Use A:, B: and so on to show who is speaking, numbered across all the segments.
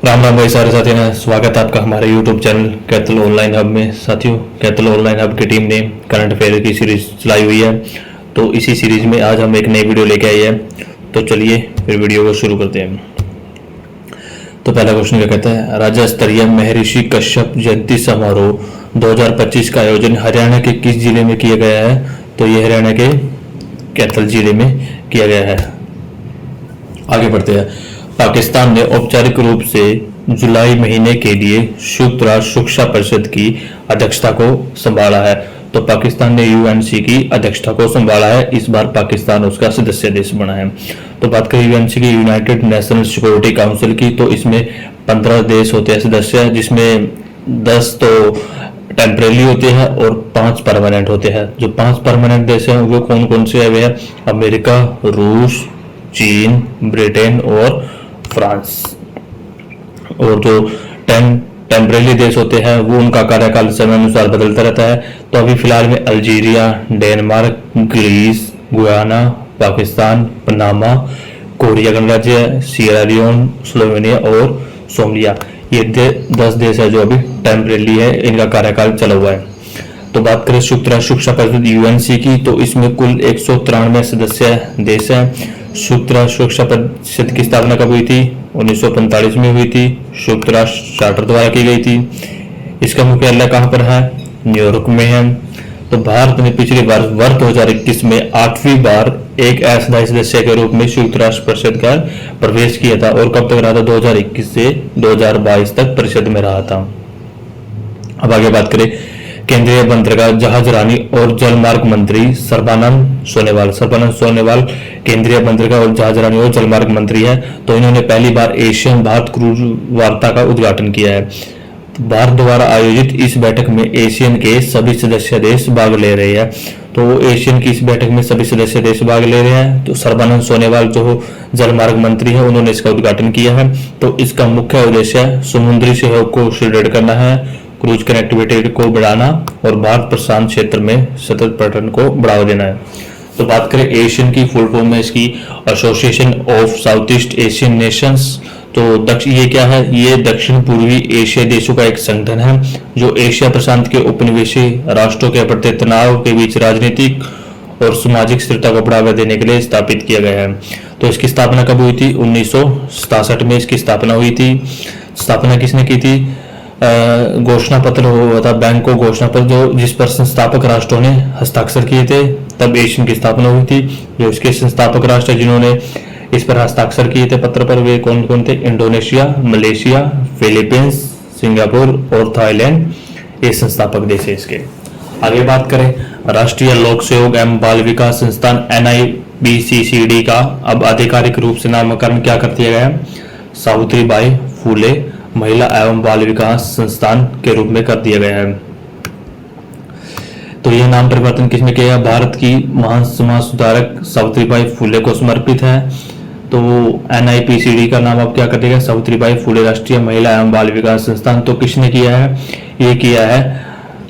A: राम राम भाई सारे साथियों ने स्वागत है आपका हमारे YouTube channel Kaithal online hub में। साथियों, कैथल ऑनलाइन हब की टीम ने करंट अफेयर की सीरीज चलाई हुई है, तो इसी सीरीज में आज हम एक नई वीडियो लेके आए हैं। तो चलिए फिर वीडियो को शुरू करते हैं। तो पहला क्वेश्चन क्या कहता है, राज्य स्तरीय महर्षि कश्यप जयंती समारोह 2025 का आयोजन हरियाणा के किस जिले में किया गया है? तो ये हरियाणा के कैथल जिले में किया गया है। आगे बढ़ते हैं। पाकिस्तान ने औपचारिक रूप से जुलाई महीने के लिए संयुक्त राष्ट्र सुरक्षा परिषद की अध्यक्षता को संभाला है। तो पाकिस्तान ने यूएनसी की अध्यक्षता को संभाला है। इस बार पाकिस्तान उसका सदस्य देश बना है। तो बात करें यूएनसी की, यूनाइटेड नेशनल सिक्योरिटी काउंसिल की, तो इसमें 15 देश होते हैं सदस्य, जिसमें 10 तो टेम्परेरी होते हैं और 5 परमानेंट होते हैं। जो 5 परमानेंट देश हैं वो कौन कौन से है? अमेरिका, रूस, चीन, ब्रिटेन और फ्रांस। और जो 10 टेम्परेरी देश होते हैं वो उनका कार्यकाल समय अनुसार बदलता रहता है। तो अभी फिलहाल में Algeria, Denmark, Greece, Guyana, Pakistan, Panama, Korea गणराज्य, सियरा लियोन, स्लोवेनिया और सोमालिया, ये 10 देश है जो अभी टेम्परेरी है, इनका कार्यकाल चला हुआ है। तो बात करें संयुक्त राष्ट्र सुरक्षा परिषद यूएनसी की, तो इसमें कुल 193 सदस्य देश हैं। संयुक्त राष्ट्र सुरक्षा परिषद की स्थापना कब हुई थी? 1945 में हुई थी। संयुक्त राष्ट्र चार्टर द्वारा की गई थी। इसका मुख्यालय कहाँ पर है? न्यूयॉर्क में है। तो भारत ने पिछली बार वर्ष 2021 में 8वीं बार एक अस्थायी सदस्य के रूप में संयुक्त राष्ट्र परिषद का प्रवेश किया था। और कब तक रहा था? 2021 से 2022 तक परिषद में रहा था। अब आगे बात करें, केंद्रीय बंदरगाह, जहाजरानी और जलमार्ग मंत्री सर्बानंद सोनोवाल केंद्रीय बंदरगाह और जहाजरानी और जलमार्ग मंत्री है। तो इन्होंने पहली बार एशियन भारत क्रूज वार्ता का उद्घाटन किया है। भारत द्वारा आयोजित इस बैठक में एशियन के सभी सदस्य देश भाग ले रहे हैं। तो एशियन की इस बैठक में सभी सदस्य देश भाग ले रहे हैं। तो सर्बानंद सोनोवाल जो जलमार्ग मंत्री है, उन्होंने इसका उद्घाटन किया है। तो इसका मुख्य उद्देश्य समुद्री सहयोग को सुदृढ़ करना है, क्रूज कनेक्टिविटी को बढ़ाना और भारत प्रशांत क्षेत्र में सतत पर्यटन को बढ़ावा देना है। तो बात करें एशियन की, फुल फॉर्म में इसकी association of south east Asian Nations. तो ये क्या है? ये दक्षिण पूर्वी एशिया देशों का एक संगठन है जो एशिया प्रशांत के उपनिवेशी राष्ट्रों के बढ़ते तनाव के बीच राजनीतिक और सामाजिक स्थिरता को बढ़ावा देने के लिए स्थापित किया गया है। तो इसकी स्थापना कब हुई थी? 1967 में इसकी स्थापना हुई थी। स्थापना किसने की थी? घोषणा पत्र हुआ था, बैंकॉक घोषणा पत्र, जो जिस पर संस्थापक राष्ट्रों ने हस्ताक्षर किए थे, तब एशियन की स्थापना हुई थी। जो इसके संस्थापक राष्ट्र जिन्होंने इस पर हस्ताक्षर किए थे पत्र पर, वे कौन कौन थे? इंडोनेशिया, मलेशिया, फिलीपींस, सिंगापुर और थाईलैंड, ये संस्थापक देश है इसके। आगे बात करें, राष्ट्रीय लोक सहयोग एवं बाल विकास संस्थान NIBCCD का अब आधिकारिक रूप से नामकरण क्या कर दिया गया है? सावित्रीबाई फुले महिला एवं बाल विकास संस्थान के रूप में कर दिया गया है। तो यह नाम परिवर्तन किसने किया है? भारत की महान समाज सुधारक सावित्रीबाई फुले को समर्पित है। तो NIBCCD का नाम अब क्या कर दिया गया? सावित्रीबाई फुले राष्ट्रीय महिला एवं बाल विकास संस्थान। तो किसने किया है? ये किया है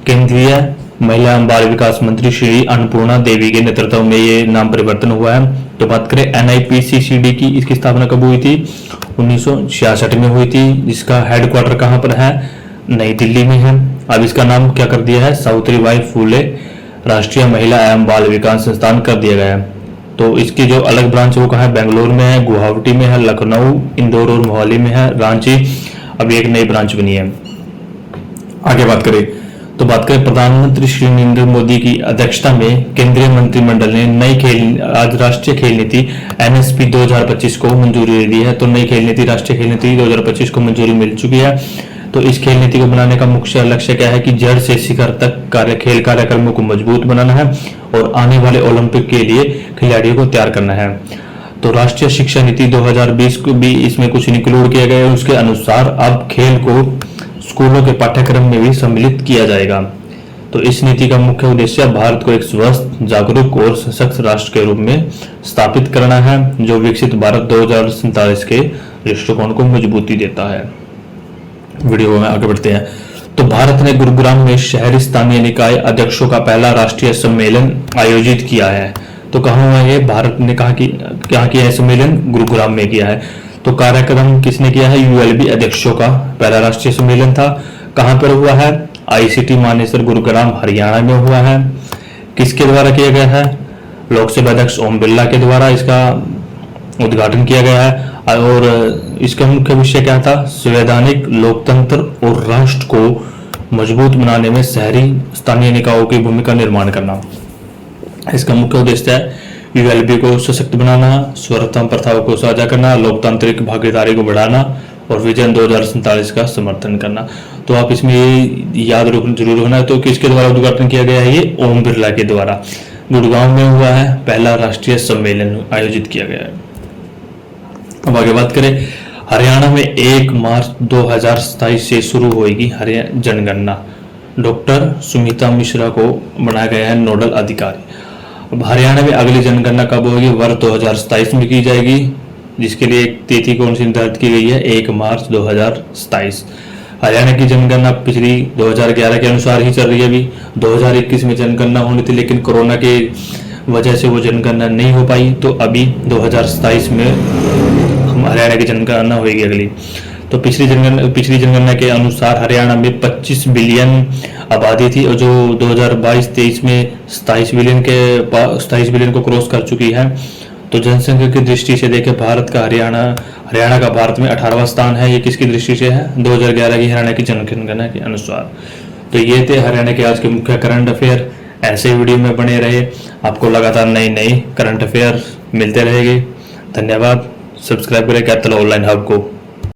A: केंद्रीय महिला एवं बाल विकास मंत्री श्री अन्नपूर्णा देवी के नेतृत्व में ये नाम परिवर्तन हुआ है। तो बात करें NIBCCD की, इसकी स्थापना कब हुई थी? 1966 में हुई थी। जिसका हेडक्वार्टर कहाँ पर है? नई दिल्ली में है। अब इसका नाम क्या कर दिया है? सावित्रीबाई फुले राष्ट्रीय महिला एवं बाल विकास संस्थान कर दिया गया है। तो इसकी जो अलग ब्रांच वो कहाँ है? बेंगलोर में है, गुवाहाटी में है, लखनऊ, इंदौर और मोहाली में है, रांची अभी एक नई ब्रांच बनी है। आगे बात करें, तो बात करें प्रधानमंत्री श्री नरेंद्र मोदी की अध्यक्षता में केंद्रीय मंत्रिमंडल ने नई आज राष्ट्रीय खेल नीति NSP 2025 को मंजूरी दे दी है। तो नई खेल नीति, राष्ट्रीय खेल नीति 2025 को मंजूरी मिल चुकी है। तो इस खेल नीति को बनाने का मुख्य लक्ष्य क्या है कि जड़ से शिखर तक खेल कार्यक्रमों को मजबूत बनाना है और आने वाले ओलंपिक के लिए खिलाड़ियों को तैयार करना है। तो राष्ट्रीय शिक्षा नीति 2020 को भी इसमें कुछ इंक्लूड किया गया है। उसके अनुसार अब खेल को स्कूलों के पाठ्यक्रम में भी सम्मिलित किया जाएगा। तो इस नीति का मुख्य उद्देश्य भारत को एक स्वस्थ, जागरूक और सशक्त राष्ट्र के रूप में स्थापित करना है, जो विकसित भारत 2047 के दृष्टिकोण को मजबूती देता है। वीडियो में आगे बढ़ते हैं। तो भारत ने गुरुग्राम में शहरी स्थानीय निकाय अध्यक्षों का पहला राष्ट्रीय सम्मेलन आयोजित किया है। तो कहाँ हुआ है? भारत ने कहा कि क्या किया है सम्मेलन? गुरुग्राम में किया है। तो कार्यक्रम किसने किया है? यूएलबी अध्यक्षों का पहला राष्ट्रीय सम्मेलन था। कहां पर हुआ है? आईसीटी मानेसर गुरुग्राम हरियाणा में हुआ है। किसके द्वारा किया गया है? लोकसभा अध्यक्ष ओम बिरला के द्वारा इसका उद्घाटन किया गया है। और इसका मुख्य विषय क्या था? संवैधानिक लोकतंत्र और राष्ट्र को मजबूत बनाने में शहरी स्थानीय निकायों की भूमिका निर्माण करना। इसका मुख्य उद्देश्य है यूएलबी को सशक्त बनाना, सर्वोत्तम प्रथाओं को साझा करना, लोकतांत्रिक भागीदारी को बढ़ाना और विजन 2047 का समर्थन करना। तो आप इसमें ये याद जरूर होना है। तो किसके द्वारा उद्घाटन किया गया है? ये ओम बिरला के द्वारा गुड़गांव में हुआ है। पहला राष्ट्रीय सम्मेलन आयोजित किया गया है। अब आगे बात करें, हरियाणा में 1 मार्च 2027 से शुरू होगी हरियाणा जनगणना। डॉक्टर सुमिता मिश्रा को बनाया गया है नोडल अधिकारी। अब हरियाणा में अगली जनगणना कब होगी? वर्ष 2027 में की जाएगी, जिसके लिए एक तिथि कौन सी निर्धारित की गई है? 1 मार्च 2027। हरियाणा की जनगणना पिछली 2011 के अनुसार ही चल रही है। अभी 2021 में जनगणना होनी थी, लेकिन कोरोना के वजह से वो जनगणना नहीं हो पाई। तो अभी 2027 में हरियाणा की जनगणना होगी अगली। तो पिछली जनगणना के अनुसार हरियाणा में 25 बिलियन आबादी थी, और जो 2022-23 में 27 बिलियन को क्रॉस कर चुकी है। तो जनसंख्या की दृष्टि से देखें, हरियाणा का भारत में 18वां स्थान है। ये किसकी दृष्टि से है? 2011 की हरियाणा की जनगणना के अनुसार। तो ये थे हरियाणा के आज के मुख्य करंट अफेयर। ऐसे वीडियो में बने रहे, आपको लगातार नई करंट अफेयर मिलते रहेंगे। धन्यवाद। सब्सक्राइब करें कैपिटल ऑनलाइन हब को।